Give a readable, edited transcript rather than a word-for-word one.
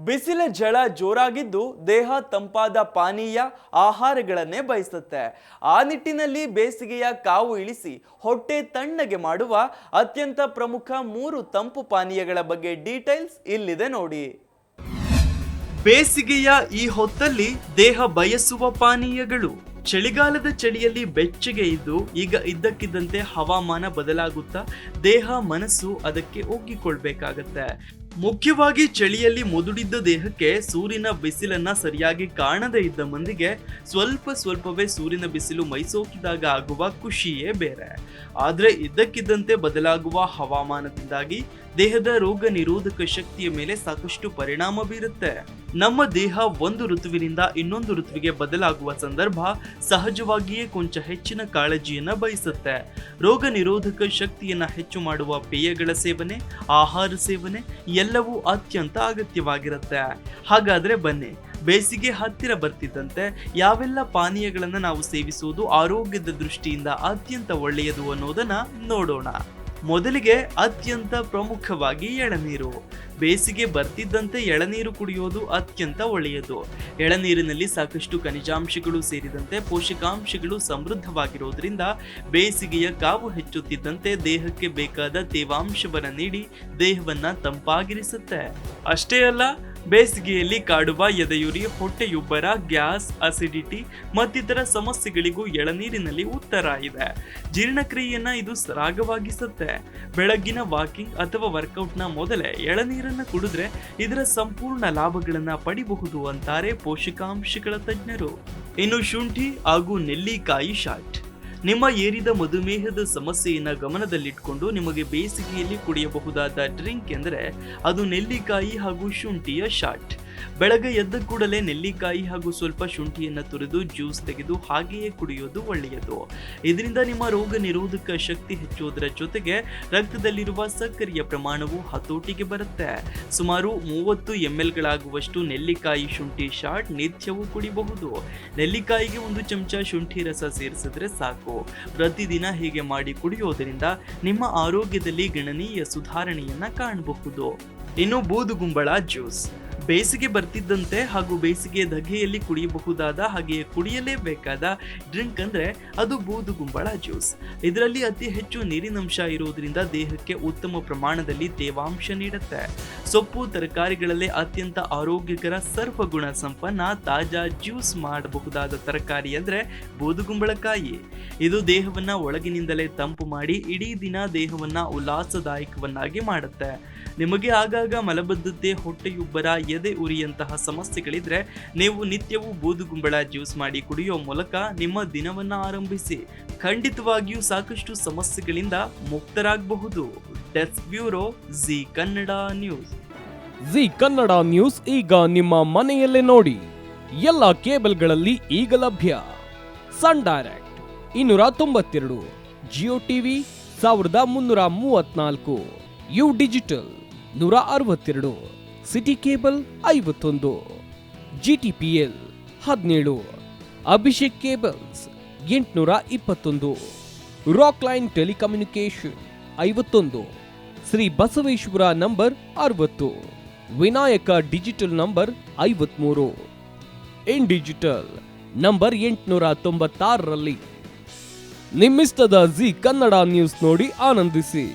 ಬಿಸಿಲ ಝಳ ಜೋರಾಗಿದ್ದು ದೇಹ ತಂಪಾದ ಪಾನೀಯ ಆಹಾರಗಳನ್ನೇ ಬಯಸುತ್ತೆ. ಆ ನಿಟ್ಟಿನಲ್ಲಿ ಬೇಸಿಗೆಯ ಕಾವು ಇಳಿಸಿ ಹೊಟ್ಟೆ ತಣ್ಣಗೆ ಮಾಡುವ ಅತ್ಯಂತ ಪ್ರಮುಖ 3 ತಂಪು ಪಾನೀಯಗಳ ಬಗ್ಗೆ ಡೀಟೇಲ್ಸ್ ಇಲ್ಲಿದೆ ನೋಡಿ. ಬೇಸಿಗೆಯ ಈ ಹೊತ್ತಲ್ಲಿ ದೇಹ ಬಯಸುವ ಪಾನೀಯಗಳು. ಚಳಿಗಾಲದ ಚಳಿಯಲ್ಲಿ ಬೆಚ್ಚಗೆ ಇದ್ದು ಈಗ ಇದ್ದಕ್ಕಿದ್ದಂತೆ ಹವಾಮಾನ ಬದಲಾಗುತ್ತಾ ದೇಹ ಮನಸ್ಸು ಅದಕ್ಕೆ ಒಗ್ಗಿಕೊಳ್ಬೇಕಾಗತ್ತೆ. ಮುಖ್ಯವಾಗಿ ಚಳಿಯಲ್ಲಿ ಮುದುಡಿದ್ದ ದೇಹಕ್ಕೆ ಸೂರ್ಯನ ಬಿಸಿಲನ್ನ ಸರಿಯಾಗಿ ಕಾಣದೇ ಇದ್ದ ಮಂದಿಗೆ ಸ್ವಲ್ಪವೇ ಸೂರ್ಯನ ಬಿಸಿಲು ಮೈಸೋಕಿದಾಗ ಆಗುವ ಖುಷಿಯೇ ಬೇರೆ. ಆದ್ರೆ ಇದ್ದಕ್ಕಿದ್ದಂತೆ ಬದಲಾಗುವ ಹವಾಮಾನದಿಂದಾಗಿ ದೇಹದ ರೋಗ ನಿರೋಧಕ ಶಕ್ತಿಯ ಮೇಲೆ ಸಾಕಷ್ಟು ಪರಿಣಾಮ ಬೀರುತ್ತೆ. ನಮ್ಮ ದೇಹ ಒಂದು ಋತುವಿನಿಂದ ಇನ್ನೊಂದು ಋತುವಿಗೆ ಬದಲಾಗುವ ಸಂದರ್ಭ ಸಹಜವಾಗಿಯೇ ಕೊಂಚ ಹೆಚ್ಚಿನ ಕಾಳಜಿಯನ್ನ ಬಯಸುತ್ತೆ. ರೋಗ ನಿರೋಧಕ ಶಕ್ತಿಯನ್ನ ಹೆಚ್ಚು ಮಾಡುವ ಪೇಯಗಳ ಸೇವನೆ, ಆಹಾರ ಸೇವನೆ ಎಲ್ಲವೂ ಅತ್ಯಂತ ಅಗತ್ಯವಾಗಿರುತ್ತೆ. ಹಾಗಾದ್ರೆ ಬನ್ನಿ, ಬೇಸಿಗೆ ಹತ್ತಿರ ಬರ್ತಿದ್ದಂತೆ ಯಾವೆಲ್ಲ ಪಾನೀಯಗಳನ್ನ ನಾವು ಸೇವಿಸುವುದು ಆರೋಗ್ಯದ ದೃಷ್ಟಿಯಿಂದ ಅತ್ಯಂತ ಒಳ್ಳೆಯದು ಅನ್ನೋದನ್ನ ನೋಡೋಣ. ಮೊದಲಿಗೆ ಅತ್ಯಂತ ಪ್ರಮುಖವಾಗಿ ಎಳನೀರು. ಬೇಸಿಗೆ ಬರ್ತಿದ್ದಂತೆ ಎಳನೀರು ಕುಡಿಯೋದು ಅತ್ಯಂತ ಒಳ್ಳೆಯದು. ಎಳನೀರಿನಲ್ಲಿ ಸಾಕಷ್ಟು ಖನಿಜಾಂಶಗಳು ಸೇರಿದಂತೆ ಪೋಷಕಾಂಶಗಳು ಸಮೃದ್ಧವಾಗಿರೋದ್ರಿಂದ ಬೇಸಿಗೆಯ ಕಾವು ಹೆಚ್ಚುತ್ತಿದ್ದಂತೆ ದೇಹಕ್ಕೆ ಬೇಕಾದ ತೇವಾಂಶವನ್ನು ನೀಡಿ ದೇಹವನ್ನ ತಂಪಾಗಿರಿಸುತ್ತೆ. ಅಷ್ಟೇ ಅಲ್ಲ, ಬೇಸಿಗೆಯಲ್ಲಿ ಕಾಡುವ ಎದೆಯುರಿ, ಹೊಟ್ಟೆಯುಬ್ಬರ, ಗ್ಯಾಸ್, ಅಸಿಡಿಟಿ ಮತ್ತಿತರ ಸಮಸ್ಯೆಗಳಿಗೂ ಎಳನೀರಿನಲ್ಲಿ ಉತ್ತರ ಇದೆ. ಜೀರ್ಣಕ್ರಿಯೆಯನ್ನ ಇದು ಸರಾಗವಾಗಿಸುತ್ತೆ. ಬೆಳಗ್ಗಿನ ವಾಕಿಂಗ್ ಅಥವಾ ವರ್ಕೌಟ್ನ ಮೊದಲೇ ಎಳನೀರನ್ನ ಕುಡಿದ್ರೆ ಇದರ ಸಂಪೂರ್ಣ ಲಾಭಗಳನ್ನ ಪಡಿಬಹುದು ಅಂತಾರೆ ಪೋಷಕಾಂಶಗಳ ತಜ್ಞರು. ಇನ್ನು ಶುಂಠಿ ಹಾಗೂ ನೆಲ್ಲಿಕಾಯಿ ಶಾಟ್. ನಿಮ್ಮ ಏರಿದ ಮಧುಮೇಹದ ಸಮಸ್ಯೆಯನ್ನ ಗಮನದಲ್ಲಿಟ್ಕೊಂಡು ನಿಮಗೆ ಬೇಸಿಗೆಯಲ್ಲಿ ಕುಡಿಯಬಹುದಾದ ಡ್ರಿಂಕ್ ಎಂದರೆ ಅದು ನೆಲ್ಲಿಕಾಯಿ ಹಾಗೂ ಶುಂಠಿಯ ಶಾಟ್. ಬೆಳಗ್ಗೆ ಎದ್ದ ಕೂಡಲೇ ನೆಲ್ಲಿಕಾಯಿ ಹಾಗೂ ಸ್ವಲ್ಪ ಶುಂಠಿಯನ್ನ ತುರಿದು ಜ್ಯೂಸ್ ತೆಗೆದು ಹಾಗೆಯೇ ಕುಡಿಯೋದು ಒಳ್ಳೆಯದು. ಇದರಿಂದ ನಿಮ್ಮ ರೋಗ ನಿರೋಧಕ ಶಕ್ತಿ ಹೆಚ್ಚುವುದರ ಜೊತೆಗೆ ರಕ್ತದಲ್ಲಿರುವ ಸಕ್ಕರೆಯ ಪ್ರಮಾಣವು ಹತೋಟಿಗೆ ಬರುತ್ತೆ. ಸುಮಾರು 30 ml ನೆಲ್ಲಿಕಾಯಿ ಶುಂಠಿ ಶಾಟ್ ನಿತ್ಯವೂ ಕುಡಿಬಹುದು. ನೆಲ್ಲಿಕಾಯಿಗೆ 1 ಚಮಚ ಶುಂಠಿ ರಸ ಸೇರಿಸಿದ್ರೆ ಸಾಕು. ಪ್ರತಿದಿನ ಹೀಗೆ ಮಾಡಿ ಕುಡಿಯೋದರಿಂದ ನಿಮ್ಮ ಆರೋಗ್ಯದಲ್ಲಿ ಗಣನೀಯ ಸುಧಾರಣೆಯನ್ನ ಕಾಣಬಹುದು. ಇನ್ನು ಬೂದುಗುಂಬಳ ಜ್ಯೂಸ್. ಬೇಸಿಗೆ ಬರ್ತಿದ್ದಂತೆ ಹಾಗೂ ಬೇಸಿಗೆ ಧಗೆಯಲ್ಲಿ ಕುಡಿಯಬಹುದಾದ ಹಾಗೆಯೇ ಕುಡಿಯಲೇಬೇಕಾದ ಡ್ರಿಂಕ್ ಅಂದ್ರೆ ಅದು ಬೂದುಗುಂಬಳ ಜ್ಯೂಸ್. ಇದರಲ್ಲಿ ಅತಿ ಹೆಚ್ಚು ನೀರಿನಂಶ ಇರುವುದರಿಂದ ದೇಹಕ್ಕೆ ಉತ್ತಮ ಪ್ರಮಾಣದಲ್ಲಿ ತೇವಾಂಶ ನೀಡುತ್ತೆ. ಸೊಪ್ಪು ತರಕಾರಿಗಳಲ್ಲೇ ಅತ್ಯಂತ ಆರೋಗ್ಯಕರ ಸರ್ವಗುಣ ಸಂಪನ್ನ ತಾಜಾ ಜ್ಯೂಸ್ ಮಾಡಬಹುದಾದ ತರಕಾರಿ ಅಂದ್ರೆ ಬೂದುಗುಂಬಳಕಾಯಿ. ಇದು ದೇಹವನ್ನ ಒಳಗಿನಿಂದಲೇ ತಂಪು ಮಾಡಿ ಇಡೀ ದಿನ ದೇಹವನ್ನ ಉಲ್ಲಾಸದಾಯಕವನ್ನಾಗಿ ಮಾಡುತ್ತೆ. ನಿಮಗೆ ಆಗಾಗ ಮಲಬದ್ಧತೆ, ಹೊಟ್ಟೆಯುಬ್ಬರ, ಎದೆ ಉರಿಯಂತಹ ಸಮಸ್ಯೆಗಳಿದ್ರೆ ನೀವು ನಿತ್ಯವೂ ಬೂದುಗುಂಬಳ ಜ್ಯೂಸ್ ಮಾಡಿ ಕುಡಿಯೋ ಮೂಲಕ ನಿಮ್ಮ ದಿನವನ್ನ ಆರಂಭಿಸಿ. ಖಂಡಿತವಾಗಿಯೂ ಸಾಕಷ್ಟು ಸಮಸ್ಯೆಗಳಿಂದ ಮುಕ್ತರಾಗಬಹುದು. Desk bureau, Zee Kannada news. Zee Kannada news ಈಗ ನಿಮ್ಮ ಮನೆಯಲ್ಲೇ ನೋಡಿ. ಎಲ್ಲ ಕೇಬಲ್ಗಳಲ್ಲಿ ಈಗ ಲಭ್ಯ. Sun Direct 292, Jio TV 1334, U Digital 162, City Cable 51, GTPL 17, Abhishek cables 821, Rock Line Telecommunication 51, Shri Basaveshwara number 60, Vinayaka Digital number 53, IN Digital number 896ರಲ್ಲಿ. ನಿಮ್ಮಿಸ್ತದ ಜಿ ಕನ್ನಡ ನ್ಯೂಸ್ ನೋಡಿ ಆನಂದಿಸಿ.